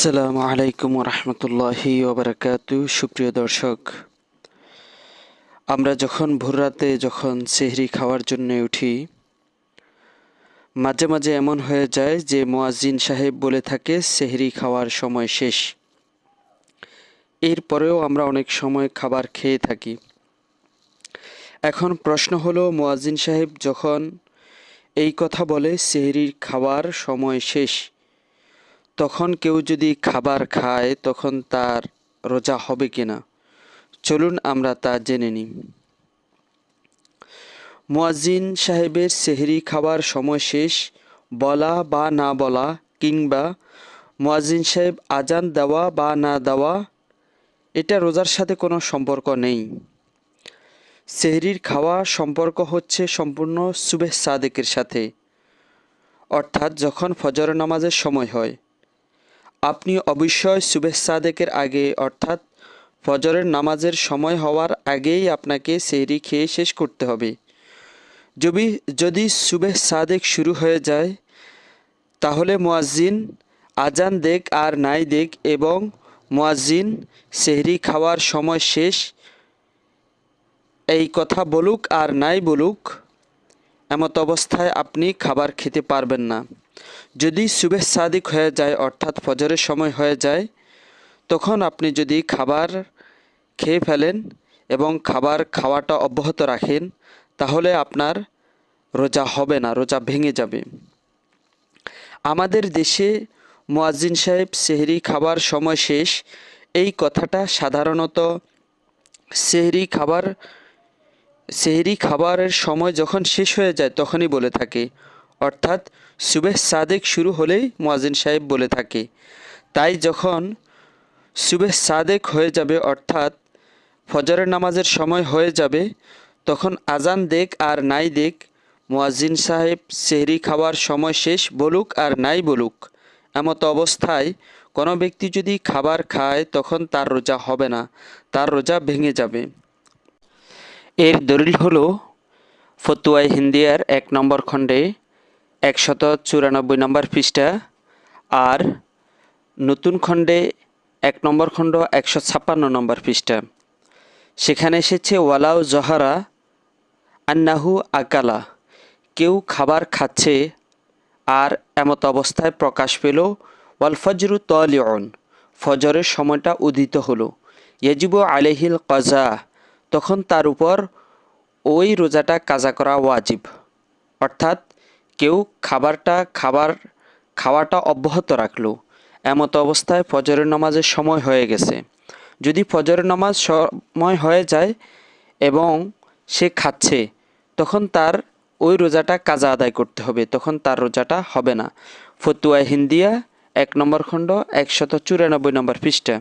আসসালামু আলাইকুম রহমতুল্লাহি ওবরাকাতু। সুপ্রিয় দর্শক, আমরা যখন ভোররাতে সেহরি খাওয়ার জন্য উঠি, মাঝে মাঝে এমন হয়ে যায় যে মুয়াজ্জিন সাহেব বলে থাকে সেহরি খাওয়ার সময় শেষ। এরপরেও আমরা অনেক সময় খাবার খেয়ে থাকি। এখন প্রশ্ন হলো, মুয়াজ্জিন সাহেব যখন এই কথা বলে সেহরির খাওয়ার সময় শেষ, তখন কেউ যদি খাবার খায় তখন তার রোজা হবে কিনা? চলুন আমরা তা জেনে নিই। মুয়াজ্জিন সাহেবের সেহরি খাবার সময় শেষ বলা বা না বলা, কিংবা মুয়াজ্জিন সাহেব আজান দেওয়া বা না দেওয়া, এটা রোজার সাথে কোনো সম্পর্ক নেই। সেহরির খাওয়া সম্পর্ক হচ্ছে সম্পূর্ণ সুবহ সাদেকের সাথে, অর্থাৎ যখন ফজর নামাজের সময় হয়। আপনি অবশ্যই সুবহ সাদেকের আগে, অর্থাৎ ফজরের নামাজের সময় হওয়ার আগেই আপনাকে সেহরি খেয়ে শেষ করতে হবে। যদি সুবহ সাদেক শুরু হয়ে যায়, তাহলে মুয়াজ্জিন আজান দেখ আর নাই দেখ, এবং মুয়াজ্জিন সেহরি খাওয়ার সময় শেষ এই কথা বলুক আর নাই বলুক, এমত অবস্থায় আপনি খাবার খেতে পারবেন না। যদি সুবহ সাদিক হয়ে যায়, অর্থাৎ ফজরের সময় হয়ে যায়, তখন আপনি যদি খাবার খেয়ে ফেলেন এবং খাবার খাওয়াটা অব্যাহত রাখেন, তাহলে আপনার রোজা হবে না, রোজা ভেঙে যাবে। আমাদের দেশে মুয়াজ্জিন সাহেব সেহরি খাবার সময় শেষ এই কথাটা সাধারণত সেহরি খাবারের সময় যখন শেষ হয়ে যায় তখনই বলে থাকে, অর্থাৎ সুবহ সাদেক শুরু হলেই মুয়াজ্জিন সাহেব বলে থাকে। তাই যখন সুবহ সাদেক হয়ে যাবে, অর্থাৎ ফজরের নামাজের সময় হয়ে যাবে, তখন আজান দেখ আর নাই দেখ, মুয়াজ্জিন সাহেব সেহরি খাওয়ার সময় শেষ বলুক আর নাই বলুক, এমত অবস্থায় কোনো ব্যক্তি যদি খাবার খায় তখন তার রোজা হবে না, তার রোজা ভেঙে যাবে। এর দলিল হলো ফতুয়ায়ে হিন্দিয়ার 1 নম্বর খণ্ডে 194 নম্বর পৃষ্ঠা, আর নতুন খণ্ডে 1 নম্বর খণ্ড 156 নম্বর পৃষ্ঠা। সেখানে এসেছে ওয়ালাউ জহারা আন্নাহু আকালা, কেউ খাবার খাচ্ছে আর এমত অবস্থায় প্রকাশ পেল, ওয়াল ফজরু তালিউন, ফজরের সময়টা উদিত হলো, ইয়াজিবু আলাইহিল কাজা, তখন তার উপর ওই রোজাটা কাজা করা ওয়াজিব। অর্থাৎ কেউ খাওয়াটা অব্যাহত রাখলো, এমত অবস্থায় ফজরের নামাজের সময় হয়ে গেছে। যদি ফজরের নামাজ সময় হয়ে যায় এবং সে খাচ্ছে, তখন তার ওই রোজাটা কাজা আদায় করতে হবে, তখন তার রোজাটা হবে না। ফতুয়ায়ে হিন্দিয়া 1 নম্বর খণ্ড 194 নম্বর পৃষ্ঠা।